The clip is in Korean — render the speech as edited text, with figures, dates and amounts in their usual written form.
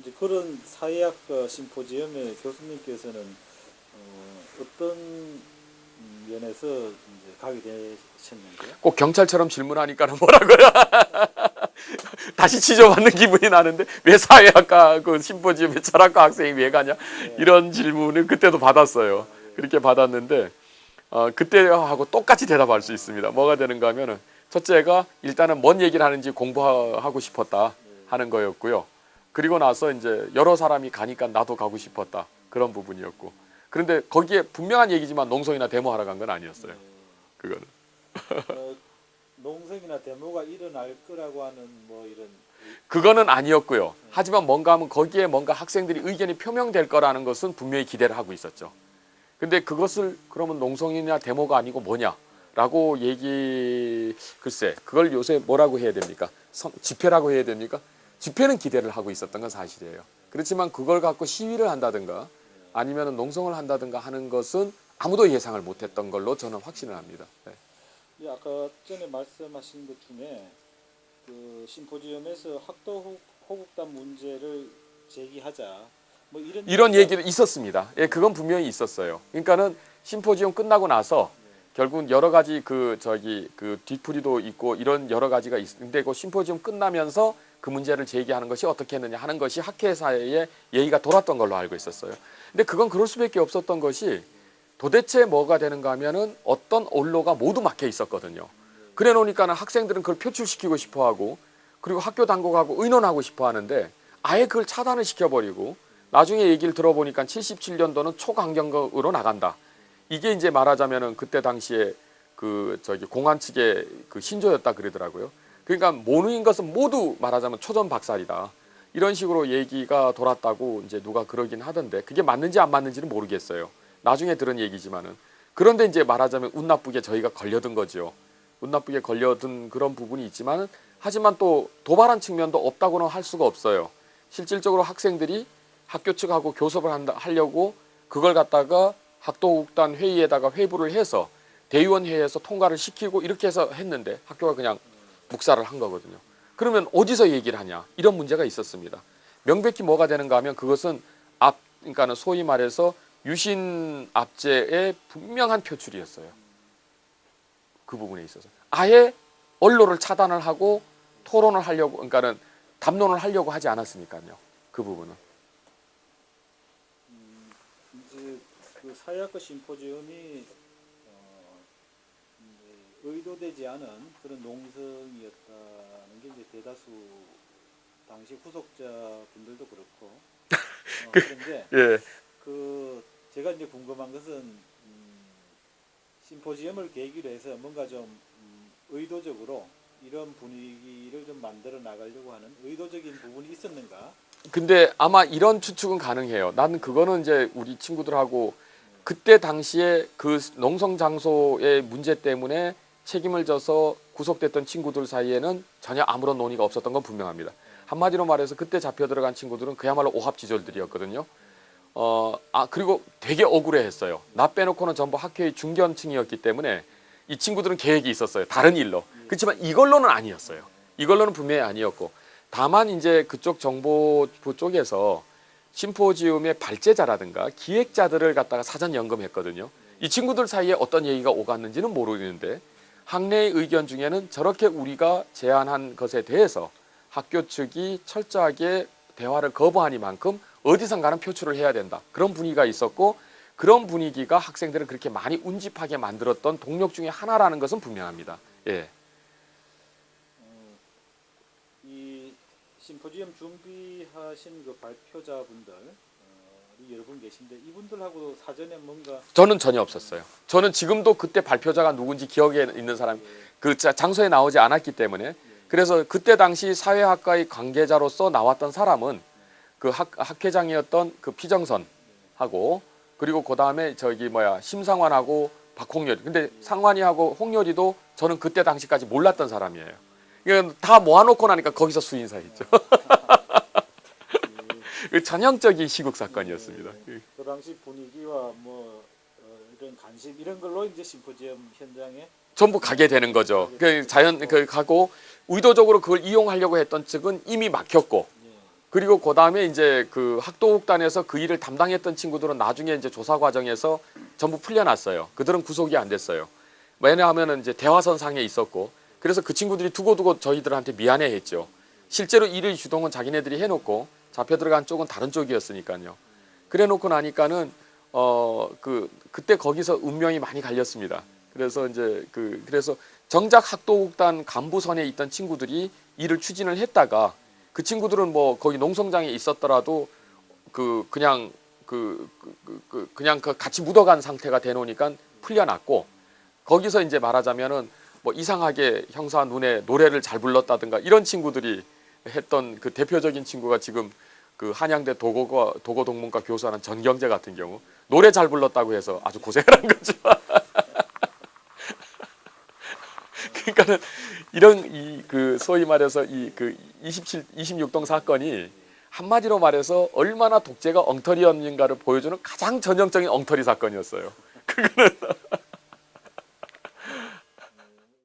이제 그런 사회학과 심포지엄에 교수님께서는 어떤 면에서 이제 가게 되셨는데요? 꼭 경찰처럼 질문하니까는 뭐라고요? 다시 취조받는 기분이 나는데 왜 사회학과 그 심포지엄에 철학과 학생이 왜 가냐? 네. 이런 질문을 그때도 받았어요. 그렇게 받았는데 그때하고 똑같이 대답할 수 있습니다. 뭐가 되는가 하면은 첫째가 일단은 뭔 얘기를 하는지 공부하고 싶었다 하는 거였고요. 그리고 나서 이제 여러 사람이 가니까 나도 가고 싶었다 그런 부분이었고, 그런데 거기에 분명한 얘기지만 농성이나 데모하러 간 건 아니었어요. 그거는. 농성이나 데모가 일어날 거라고 하는 뭐 이런 그거는 아니었고요. 하지만 뭔가 하면 거기에 뭔가 학생들이 의견이 표명될 거라는 것은 분명히 기대를 하고 있었죠. 근데 그것을 그러면 농성이나 데모가 아니고 뭐냐라고 글쎄 그걸 요새 뭐라고 해야 됩니까? 집회라고 해야 됩니까? 집회는 기대를 하고 있었던 건 사실이에요. 그렇지만 그걸 갖고 시위를 한다든가 아니면 농성을 한다든가 하는 것은 아무도 예상을 못했던 걸로 저는 확신을 합니다. 네. 예, 아까 전에 말씀하신 것 중에 그 심포지엄에서 학도 호국단 문제를 제기하자 뭐 이런 얘기도 있었습니다. 예, 그건 분명히 있었어요. 그러니까는 심포지엄 끝나고 나서 결국은 여러 가지 그 뒤풀이도 있고 이런 여러 가지가 있는데 그 심포지엄 끝나면서 그 문제를 제기하는 것이 어떻게 했느냐 하는 것이 학회 사회에 얘기가 돌았던 걸로 알고 있었어요. 근데 그건 그럴 수밖에 없었던 것이 도대체 뭐가 되는가 하면은 어떤 언로가 모두 막혀 있었거든요. 그래 놓으니까는 학생들은 그걸 표출시키고 싶어 하고 그리고 학교 당국하고 의논하고 싶어 하는데 아예 그걸 차단을 시켜버리고 나중에 얘기를 들어보니까 77년도는 초강경으로 나간다. 이게 이제 말하자면은 그때 당시에 공안 측의 그 신조였다 그러더라고요. 그러니까 모르는 것은 모두 말하자면 초전박살이다. 이런 식으로 얘기가 돌았다고 이제 누가 그러긴 하던데 그게 맞는지 안 맞는지는 모르겠어요. 나중에 들은 얘기지만은. 그런데 이제 말하자면 운 나쁘게 저희가 걸려든 거죠. 운 나쁘게 걸려든 그런 부분이 있지만은 하지만 또 도발한 측면도 없다고는 할 수가 없어요. 실질적으로 학생들이 학교 측하고 교섭을 하려고 그걸 갖다가 학도국단 회의에다가 회부를 해서 대의원회의에서 통과를 시키고 이렇게 해서 했는데 학교가 그냥 묵살을 한 거거든요. 그러면 어디서 얘기를 하냐 이런 문제가 있었습니다. 명백히 뭐가 되는가 하면 그것은 그러니까는 소위 말해서 유신압제의 분명한 표출이었어요. 그 부분에 있어서 아예 언론을 차단을 하고 토론을 하려고 그러니까는 담론을 하려고 하지 않았으니까요. 그 부분은. 이제 그 사회학과 심포지엄이 의도되지 않은 그런 농성이었다는 게 이제 대다수 당시 후속자분들도 그렇고 그런데 예. 그 제가 이제 궁금한 것은 심포지엄을 계기로 해서 뭔가 좀 의도적으로 이런 분위기를 좀 만들어 나가려고 하는 의도적인 부분이 있었는가? 근데 아마 이런 추측은 가능해요. 나는 그거는 이제 우리 친구들하고 그때 당시에 그 농성 장소의 문제 때문에 책임을 져서 구속됐던 친구들 사이에는 전혀 아무런 논의가 없었던 건 분명합니다. 한마디로 말해서 그때 잡혀 들어간 친구들은 그야말로 오합지졸들이었거든요. 그리고 되게 억울해했어요. 나 빼놓고는 전부 학회의 중견층이었기 때문에 이 친구들은 계획이 있었어요. 다른 일로. 그렇지만 이걸로는 아니었어요. 이걸로는 분명히 아니었고 다만 이제 그쪽 정보부 쪽에서 심포지움의 발제자라든가 기획자들을 갖다가 사전 연금했거든요. 이 친구들 사이에 어떤 얘기가 오갔는지는 모르겠는데 학내의 의견 중에는 저렇게 우리가 제안한 것에 대해서 학교 측이 철저하게 대화를 거부하니만큼 어디선가는 표출을 해야 된다. 그런 분위기가 있었고 그런 분위기가 학생들을 그렇게 많이 운집하게 만들었던 동력 중에 하나라는 것은 분명합니다. 예. 이 심포지엄 준비하신 그 발표자분들 여러 분 계신데 이분들하고 사전에 뭔가 저는 전혀 없었어요. 저는 지금도 그때 발표자가 누군지 기억에 있는 사람 그 장소에 나오지 않았기 때문에 그래서 그때 당시 사회학과의 관계자로서 나왔던 사람은 그 학회장이었던 그 피정선하고 그리고 그 다음에 심상환하고 박홍렬. 근데 상환이하고 홍렬이도 저는 그때 당시까지 몰랐던 사람이에요. 이건 다 모아놓고 나니까 거기서 수인사했죠. 전형적인 시국 사건이었습니다. 그 당시 분위기와 뭐 이런 관심 이런 걸로 이제 심포지엄 현장에 전부 가게 되는 거죠. 가고 의도적으로 그걸 이용하려고 했던 측은 이미 막혔고 그리고 그 다음에 이제 그 학도극단에서 그 일을 담당했던 친구들은 나중에 이제 조사 과정에서 전부 풀려났어요. 그들은 구속이 안 됐어요. 왜냐하면은 이제 대화선 상에 있었고, 그래서 그 친구들이 두고두고 저희들한테 미안해했죠. 실제로 일을 주동은 자기네들이 해놓고 잡혀 들어간 쪽은 다른 쪽이었으니까요. 그래놓고 나니까는 그때 거기서 운명이 많이 갈렸습니다. 그래서 이제 그래서 정작 학도극단 간부선에 있던 친구들이 일을 추진을 했다가 그 친구들은 뭐 거기 농성장에 있었더라도 그냥 같이 묻어간 상태가 되놓으니까 풀려났고, 거기서 이제 말하자면은 뭐 이상하게 형사 눈에 노래를 잘 불렀다든가 이런 친구들이 했던 그 대표적인 친구가 지금 그 한양대 도고동문과 교수하는 전경재 같은 경우 노래 잘 불렀다고 해서 아주 고생을 한 거죠. 그러니까는 이런 소위 말해서 26동 사건이 한마디로 말해서 얼마나 독재가 엉터리였는가를 보여주는 가장 전형적인 엉터리 사건이었어요. 그거는